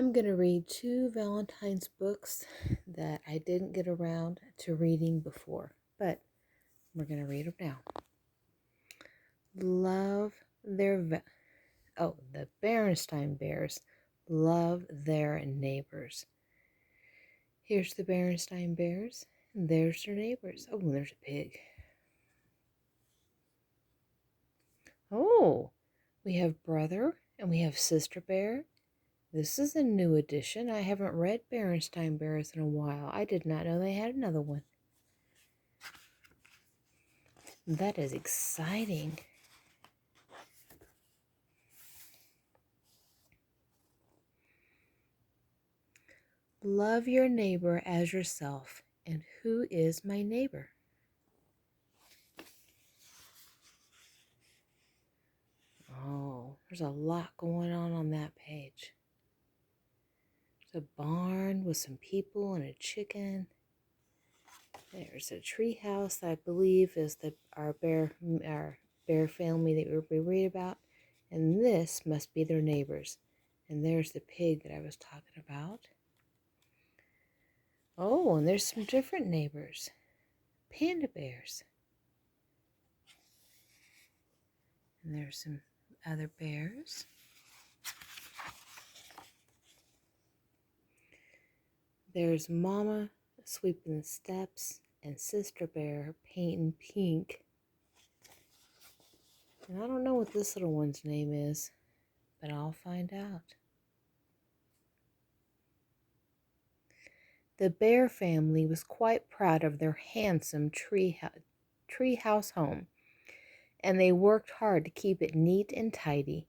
I'm going to read two Valentine's books that I didn't get around to reading before, but we're going to read them now. The Berenstain Bears love their neighbors. Here's the Berenstain Bears, and there's their neighbors. Oh, and there's a pig. Oh, we have Brother and we have Sister Bear. This is a new edition. I haven't read Berenstain Bears in a while. I did not know they had another one. That is exciting. Love your neighbor as yourself. And who is my neighbor? Oh, there's a lot going on that page. There's a barn with some people and a chicken. There's a tree house that I believe is our bear family that we read about. And this must be their neighbors. And there's the pig that I was talking about. Oh, and there's some different neighbors. Panda bears. And there's some other bears. There's Mama sweeping the steps and Sister Bear painting pink. And I don't know what this little one's name is, but I'll find out. The Bear family was quite proud of their handsome treehouse home, and they worked hard to keep it neat and tidy.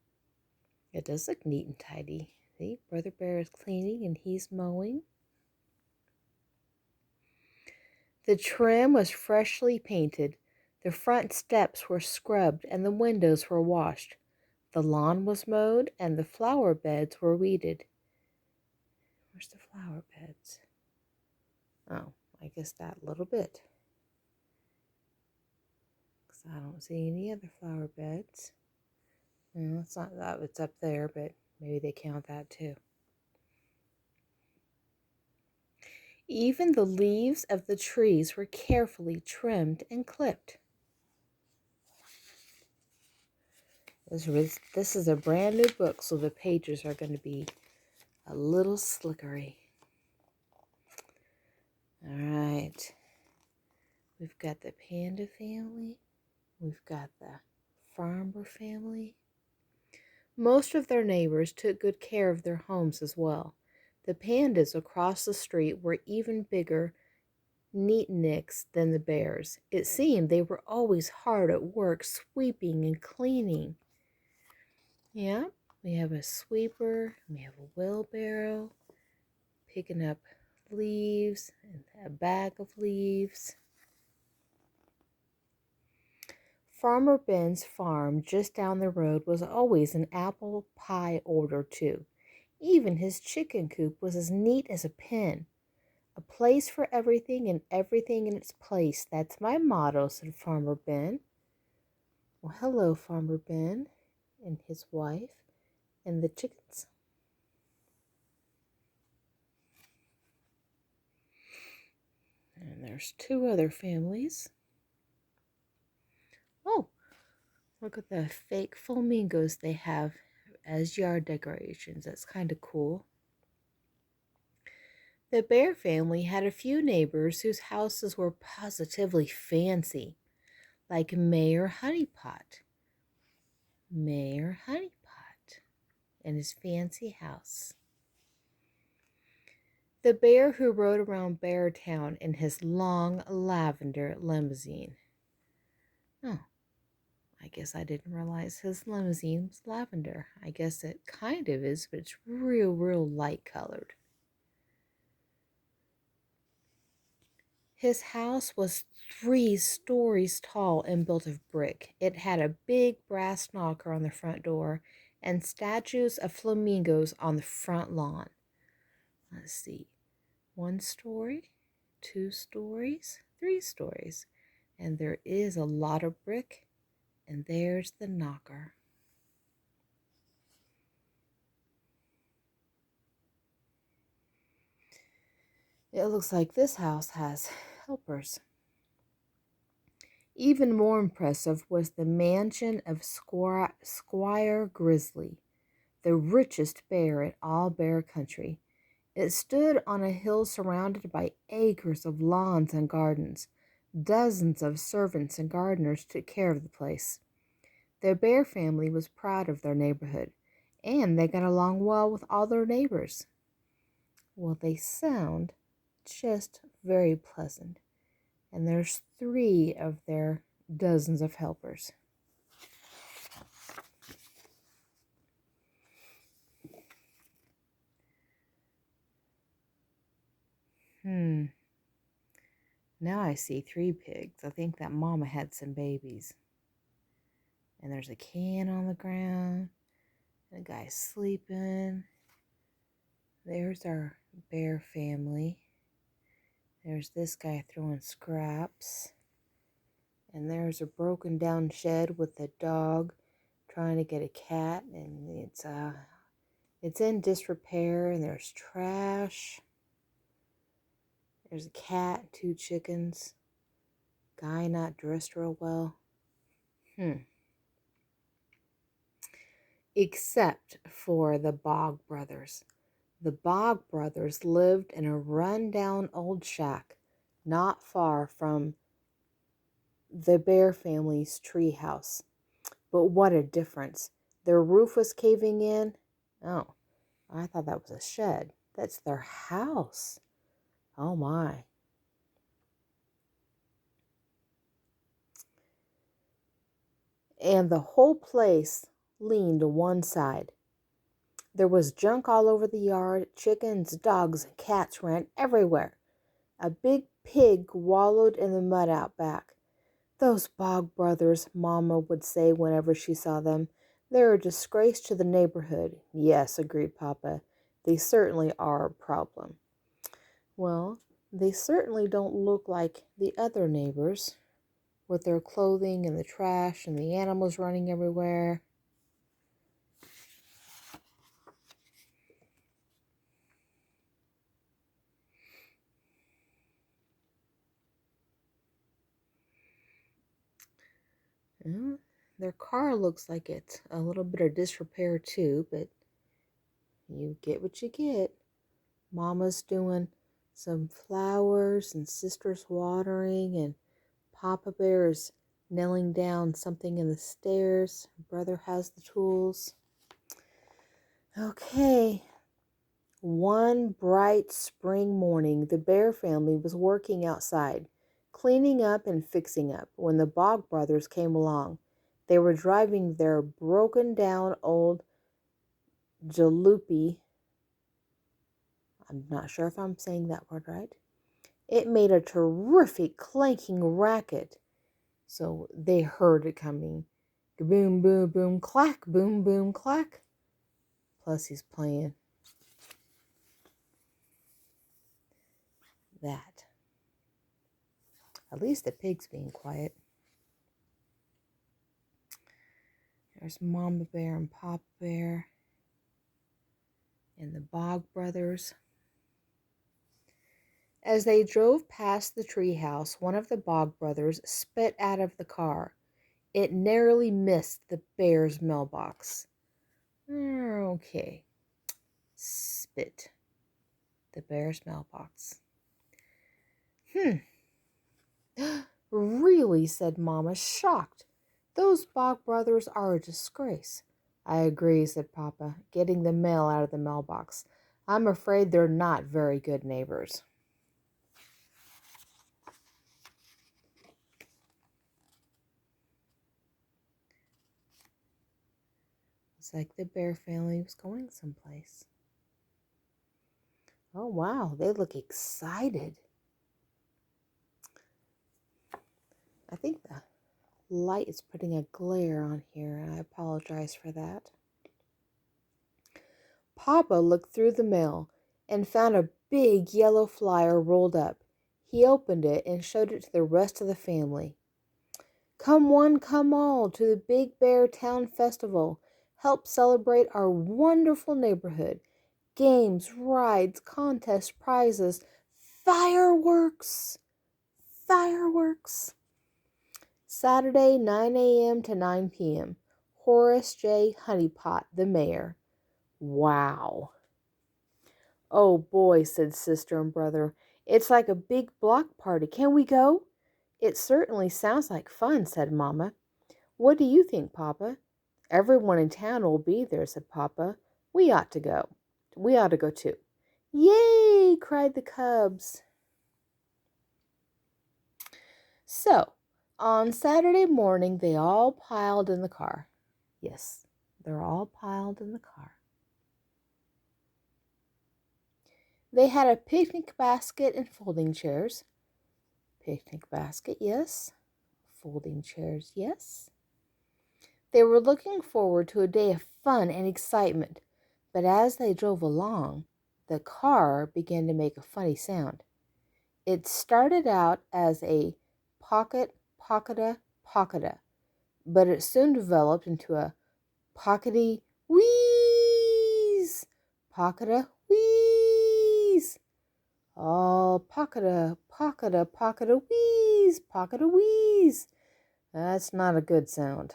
It does look neat and tidy. See, Brother Bear is cleaning and he's mowing. The trim was freshly painted. The front steps were scrubbed and the windows were washed. The lawn was mowed and the flower beds were weeded. Where's the flower beds? Oh, I guess that little bit. Because I don't see any other flower beds. Well, it's not that, it's up there, but maybe they count that too. Even the leaves of the trees were carefully trimmed and clipped. This is a brand new book, so the pages are going to be a little slickery. All right. We've got the Panda family. We've got the Farmer family. Most of their neighbors took good care of their homes as well. The pandas across the street were even bigger neatniks than the bears. It seemed they were always hard at work sweeping and cleaning. Yeah, we have a sweeper, we have a wheelbarrow, picking up leaves, and a bag of leaves. Farmer Ben's farm just down the road was always an apple pie order too. Even his chicken coop was as neat as a pin. A place for everything and everything in its place. That's my motto, said Farmer Ben. Well, hello, Farmer Ben and his wife and the chickens. And there's two other families. Oh, look at the fake flamingos they have as yard decorations. That's kind of cool. The Bear family had a few neighbors whose houses were positively fancy, like Mayor Honeypot. Mayor Honeypot and his fancy house. The bear who rode around Beartown in his long lavender limousine. Oh, I guess I didn't realize his limousine was lavender. I guess it kind of is, but it's real light colored. His house was 3 stories tall and built of brick. It had a big brass knocker on the front door and statues of flamingos on the front lawn. Let's see. 1 story, 2 stories, 3 stories. And there is a lot of brick. And there's the knocker. It looks like this house has helpers. Even more impressive was the mansion of Squire Grizzly, the richest bear in all Bear Country. It stood on a hill surrounded by acres of lawns and gardens. Dozens of servants and gardeners took care of the place. The Bear family was proud of their neighborhood, and they got along well with all their neighbors. Well, they sound just very pleasant, and there's 3 of their dozens of helpers. Now I see 3 pigs. I think that mama had some babies. And there's a can on the ground. And a guy sleeping. There's our bear family. There's this guy throwing scraps. And there's a broken down shed with a dog trying to get a cat. And it's in disrepair. And there's trash. There's a cat, 2 chickens. Guy not dressed real well. Except for the Bog brothers. The Bog brothers lived in a run-down old shack not far from the Bear family's tree house. But what a difference. Their roof was caving in. Oh, I thought that was a shed. That's their house. Oh my. And the whole place leaned to one side. There was junk all over the yard. Chickens, dogs, and cats ran everywhere. A big pig wallowed in the mud out back. Those Bog brothers, Mama would say whenever she saw them. They're a disgrace to the neighborhood. Yes, agreed Papa. They certainly are a problem. Well, they certainly don't look like the other neighbors, with their clothing and the trash and the animals running everywhere. Well, their car looks like it's a little bit of disrepair too, but you get what you get. Mama's doing some flowers and sister's watering, and Papa Bear is nailing down something in the stairs. Brother has the tools. Okay. One bright spring morning, the Bear family was working outside, cleaning up and fixing up, when the Bog brothers came along. They were driving their broken down old jalopy. I'm not sure if I'm saying that word right. It made a terrific clanking racket, so they heard it coming. Boom, boom, boom, clack, boom, boom, clack. Plus he's playing that. At least the pig's being quiet. There's Mama Bear and Papa Bear and the Bog brothers. As they drove past the treehouse, one of the Bog brothers spit out of the car. It narrowly missed the bear's mailbox. Okay. Spit. The bear's mailbox. Really, said Mama, shocked. Those Bog brothers are a disgrace. I agree, said Papa, getting the mail out of the mailbox. I'm afraid they're not very good neighbors. It's like the Bear family was going someplace. Oh, wow, they look excited. I think the light is putting a glare on here, and I apologize for that. Papa looked through the mail and found a big yellow flyer rolled up. He opened it and showed it to the rest of the family. Come one, come all to the Big Bear Town Festival. Help celebrate our wonderful neighborhood. Games, rides, contests, prizes, Fireworks! Fireworks! Saturday, 9 a.m. to 9 p.m. Horace J. Honeypot, the mayor. Wow. Oh boy, said sister and brother. It's like a big block party. Can we go? It certainly sounds like fun, said Mama. What do you think, Papa? Everyone in town will be there, said Papa. We ought to go. We ought to go too. Yay! Cried the cubs. So, on Saturday morning, they all piled in the car. Yes, they're all piled in the car. They had a picnic basket and folding chairs. Picnic basket, yes. Folding chairs, yes. They were looking forward to a day of fun and excitement, but as they drove along, the car began to make a funny sound. It started out as a pocketa, but it soon developed into a pockety wheeze, pocketa wheeze. Oh, pocketa wheeze. That's not a good sound.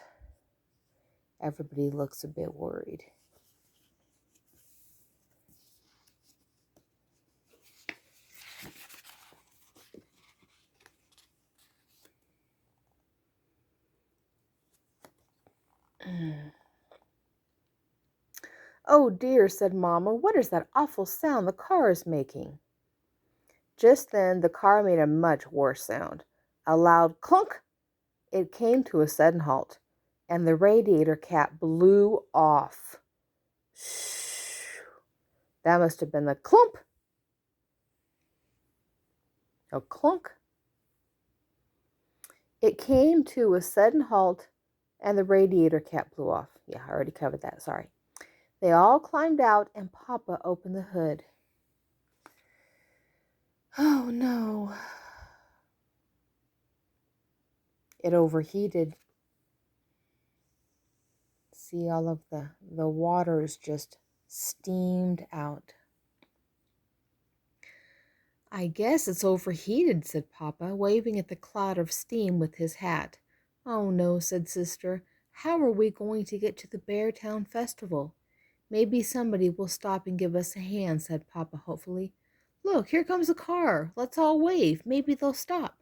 Everybody looks a bit worried. Oh dear, said Mama, what is that awful sound the car is making? Just then the car made a much worse sound. A loud clunk. It came to a sudden halt, and the radiator cap blew off. Shh. That must have been the clump. A clunk. It came to a sudden halt, and the radiator cap blew off. Yeah, I already covered that, sorry. They all climbed out, and Papa opened the hood. Oh, no. It overheated. See, all of the water is just steamed out. I guess it's overheated, said Papa, waving at the cloud of steam with his hat. Oh, no, said Sister. How are we going to get to the Beartown Festival? Maybe somebody will stop and give us a hand, said Papa hopefully. Look, here comes a car. Let's all wave. Maybe they'll stop.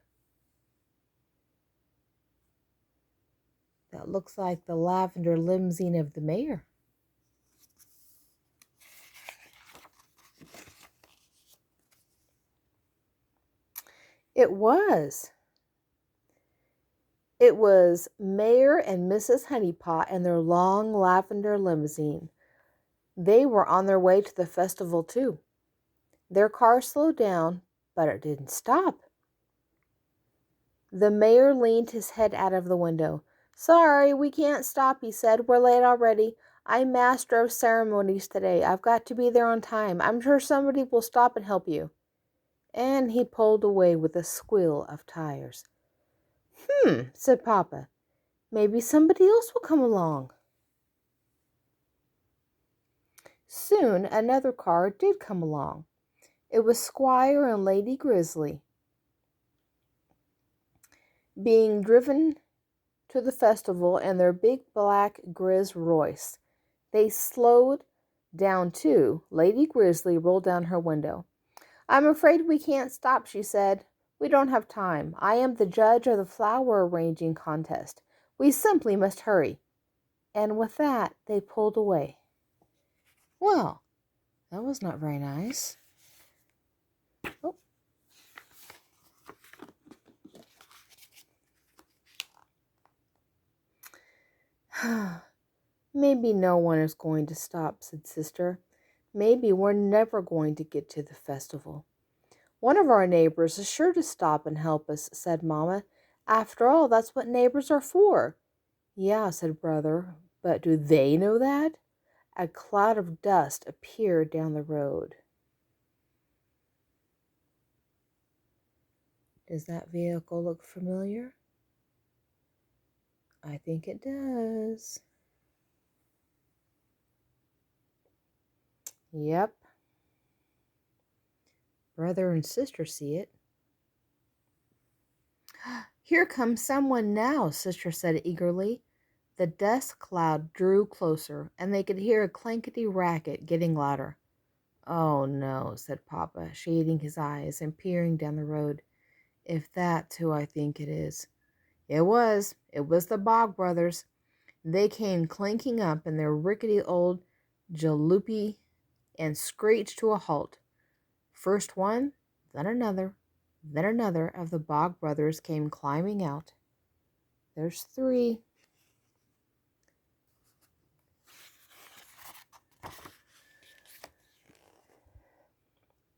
That looks like the lavender limousine of the mayor. It was. It was Mayor and Mrs. Honeypot and their long lavender limousine. They were on their way to the festival, too. Their car slowed down, but it didn't stop. The mayor leaned his head out of the window. Sorry, we can't stop, he said. We're late already. I'm master of ceremonies today. I've got to be there on time. I'm sure somebody will stop and help you. And he pulled away with a squeal of tires. Said Papa. Maybe somebody else will come along. Soon another car did come along. It was Squire and Lady Grizzly, being driven to the festival in their big black Grizz Royce. They slowed down too. Lady Grizzly rolled down her window. I'm afraid we can't stop, she said. We don't have time. I am the judge of the flower arranging contest. We simply must hurry. And with that, they pulled away. Well, that was not very nice. Oh. Maybe no one is going to stop, said Sister. Maybe we're never going to get to the festival. One of our neighbors is sure to stop and help us, said Mama. After all, that's what neighbors are for. Yeah, said Brother, but do they know that? A cloud of dust appeared down the road. Does that vehicle look familiar? I think it does. Yep. Brother and sister see it. Here comes someone now, sister said eagerly. The dust cloud drew closer, and they could hear a clankety racket getting louder. Oh no, said Papa, shading his eyes and peering down the road. If that's who I think it is. It was the Bog brothers. They came clanking up in their rickety old jalopy and screeched to a halt. First one, then another of the Bog brothers came climbing out. There's 3.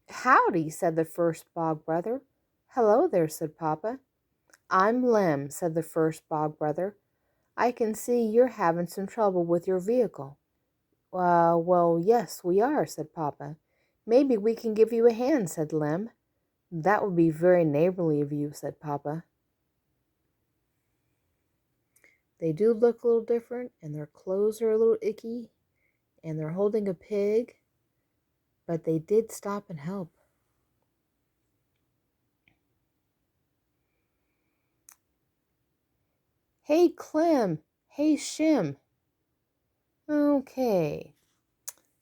Howdy, said the first Bog brother. Hello there, said Papa. I'm Lem, said the first Bog brother. I can see you're having some trouble with your vehicle. Well, yes, we are, said Papa. Maybe we can give you a hand, said Lem. That would be very neighborly of you, said Papa. They do look a little different, and their clothes are a little icky, and they're holding a pig, but they did stop and help. Hey, Clem! Hey, Shim! Okay,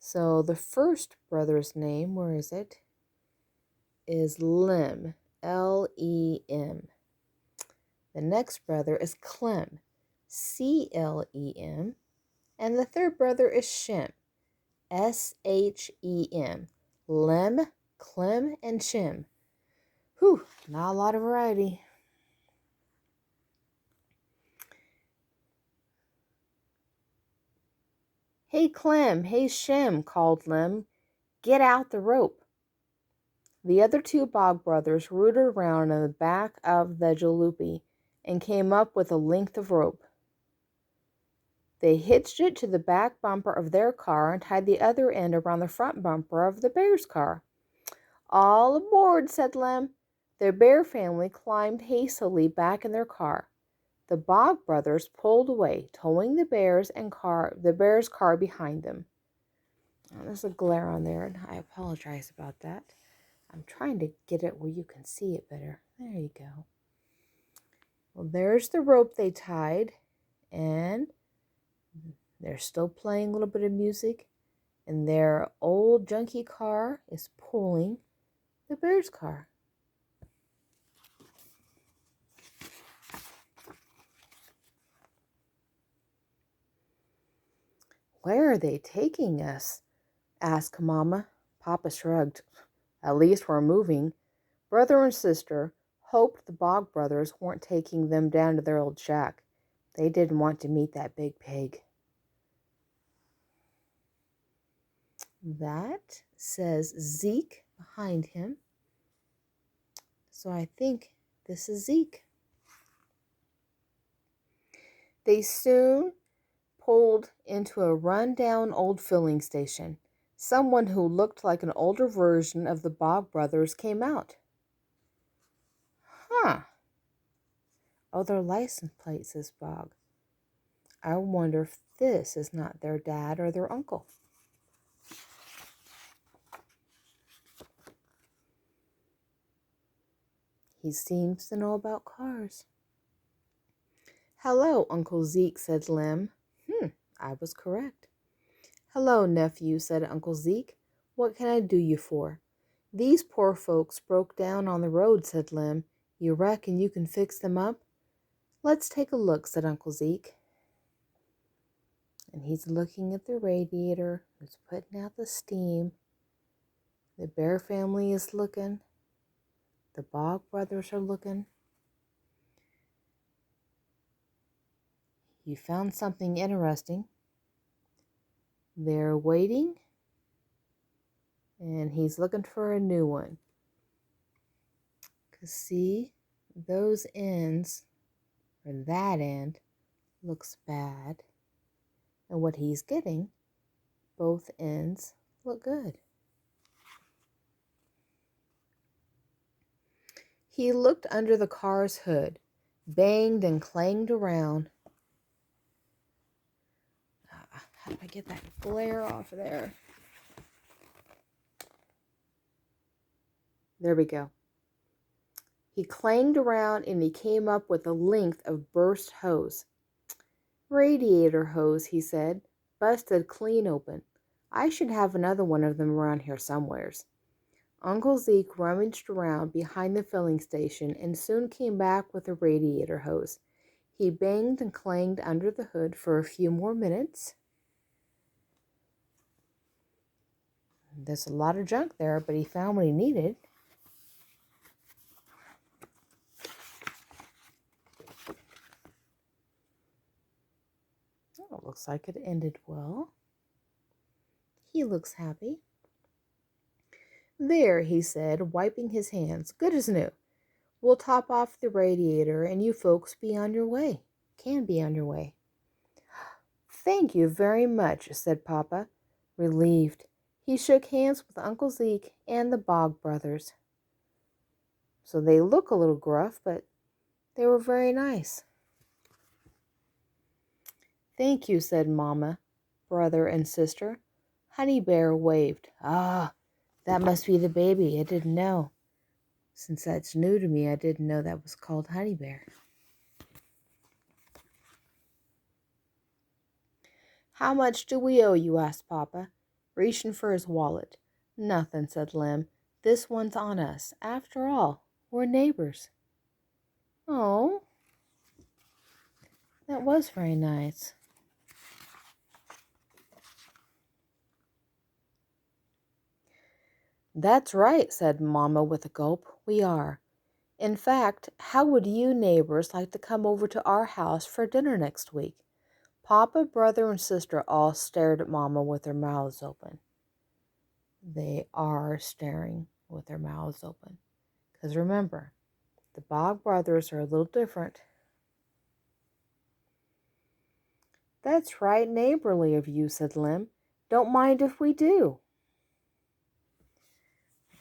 so the first brother's name, where is it? Is Lem, Lem. The next brother is Clem, Clem. And the third brother is Shem, Shem. Lem, Clem, and Shem. Whew, not a lot of variety. Hey, Clem, hey, Shem, called Lem. Get out the rope. The other 2 Bog brothers rooted around in the back of the jalopy and came up with a length of rope. They hitched it to the back bumper of their car and tied the other end around the front bumper of the bear's car. All aboard, said Lem. The bear family climbed hastily back in their car. The Bog brothers pulled away, towing the bear's car behind them. Oh, there's a glare on there, and I apologize about that. I'm trying to get it where you can see it better. There you go. Well, there's the rope they tied, and they're still playing a little bit of music, and their old junky car is pulling the bear's car. Where are they taking us? Asked Mama. Papa shrugged. At least we're moving. Brother and sister hoped the Bog brothers weren't taking them down to their old shack. They didn't want to meet that big pig. That says Zeke behind him. So I think this is Zeke. They soon pulled into a run-down old filling station. Someone who looked like an older version of the Bog brothers came out. Huh. Oh, their license plate says Bog. I wonder if this is not their dad or their uncle. He seems to know about cars. Hello, Uncle Zeke, said Lem. I was correct. Hello, nephew, said Uncle Zeke. What can I do you for? These poor folks broke down on the road, said Lem. You reckon you can fix them up? Let's take a look, said Uncle Zeke. And he's looking at the radiator. He's putting out the steam. The Bear family is looking. The Bog brothers are looking. You found something interesting. They're waiting. And he's looking for a new one. Because see, those ends, or that end, looks bad. And what he's getting, both ends look good. He looked under the car's hood, banged and clanged around. How do I get that glare off of there? There we go. He clanged around and he came up with a length of burst hose. Radiator hose, he said, busted clean open. I should have another one of them around here somewheres. Uncle Zeke rummaged around behind the filling station and soon came back with a radiator hose. He banged and clanged under the hood for a few more minutes. There's a lot of junk there, but he found what he needed. Oh, looks like it ended well. He looks happy. There, he said, wiping his hands. Good as new. We'll top off the radiator and you folks be on your way. Can be on your way. Thank you very much, said Papa, relieved. He shook hands with Uncle Zeke and the Bog brothers. So they look a little gruff, but they were very nice. Thank you, said Mama, brother, and sister. Honey Bear waved. Ah, that must be the baby. I didn't know. Since that's new to me, I didn't know that was called Honey Bear. How much do we owe you? Asked Papa, reaching for his wallet. Nothing, said Lem. This one's on us. After all, we're neighbors. Oh, that was very nice. That's right, said Mama with a gulp. We are. In fact, how would you neighbors like to come over to our house for dinner next week? Papa, brother, and sister all stared at Mama with their mouths open. They are staring with their mouths open. Because remember, the Bog brothers are a little different. That's right neighborly of you, said Lem. Don't mind if we do.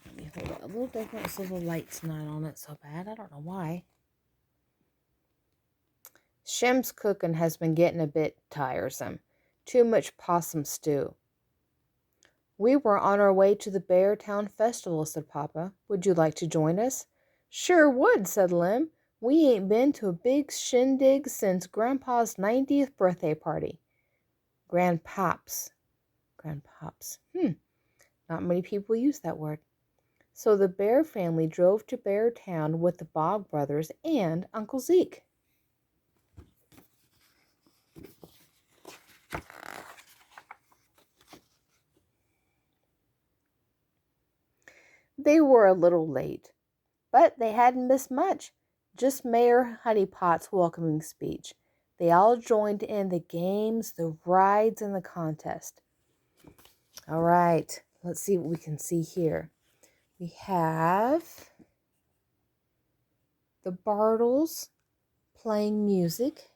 Let me hold it a little different so the light's not on it so bad. I don't know why. Shem's cooking has been getting a bit tiresome. Too much possum stew. We were on our way to the Beartown Festival, said Papa. Would you like to join us? Sure would, said Lem. We ain't been to a big shindig since Grandpa's 90th birthday party. Grandpops. Not many people use that word. So the Bear family drove to Beartown with the Bog brothers and Uncle Zeke. They were a little late, but they hadn't missed much. Just Mayor Honeypot's welcoming speech. They all joined in the games, the rides, and the contest. All right, let's see what we can see here. We have the Bartles playing music.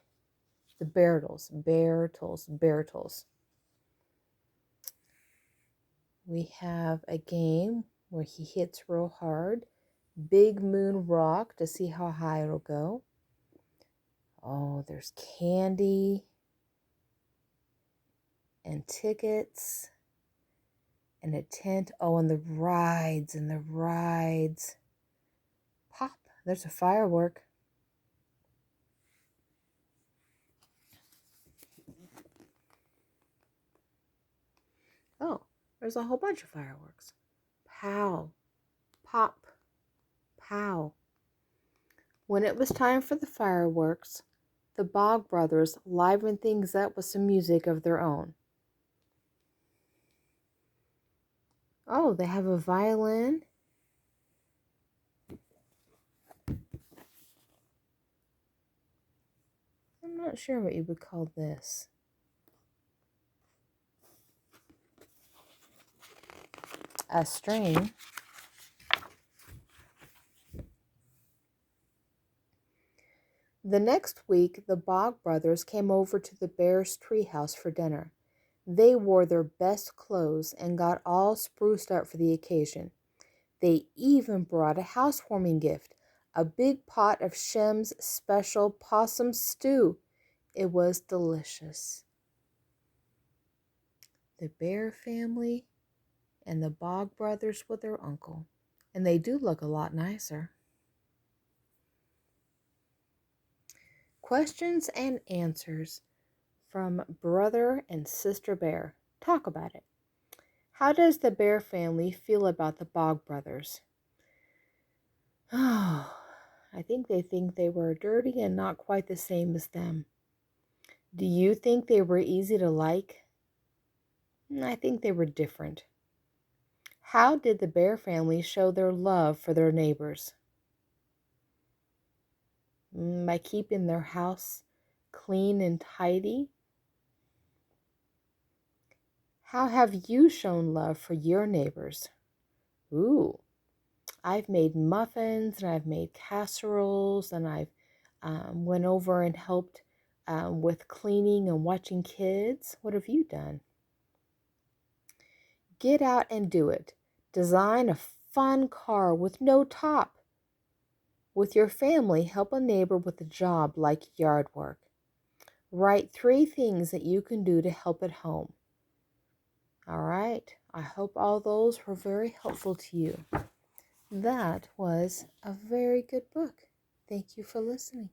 The Bertles. We have a game where he hits real hard. Big Moon Rock to see how high it'll go. Oh, there's candy and tickets and a tent. Oh, and the rides. Pop, there's a firework. Oh, there's a whole bunch of fireworks. Pow, pop, pow. When it was time for the fireworks, the Bog brothers livened things up with some music of their own. Oh, they have a violin. I'm not sure what you would call this. A string. The next week, the Bog brothers came over to the Bears' treehouse for dinner. They wore their best clothes and got all spruced up for the occasion. They even brought a housewarming gift, a big pot of Shem's special possum stew. It was delicious. The Bear family and the Bog brothers with their uncle. And they do look a lot nicer. Questions and answers from Brother and Sister Bear. Talk about it. How does the Bear family feel about the Bog Brothers? Oh, I think they were dirty and not quite the same as them. Do you think they were easy to like? I think they were different. How did the Bear family show their love for their neighbors? By keeping their house clean and tidy? How have you shown love for your neighbors? Ooh, I've made muffins and I've made casseroles and I've went over and helped with cleaning and watching kids. What have you done? Get out and do it. Design a fun car with no top. With your family, help a neighbor with a job like yard work. Write 3 things that you can do to help at home. All right. I hope all those were very helpful to you. That was a very good book. Thank you for listening.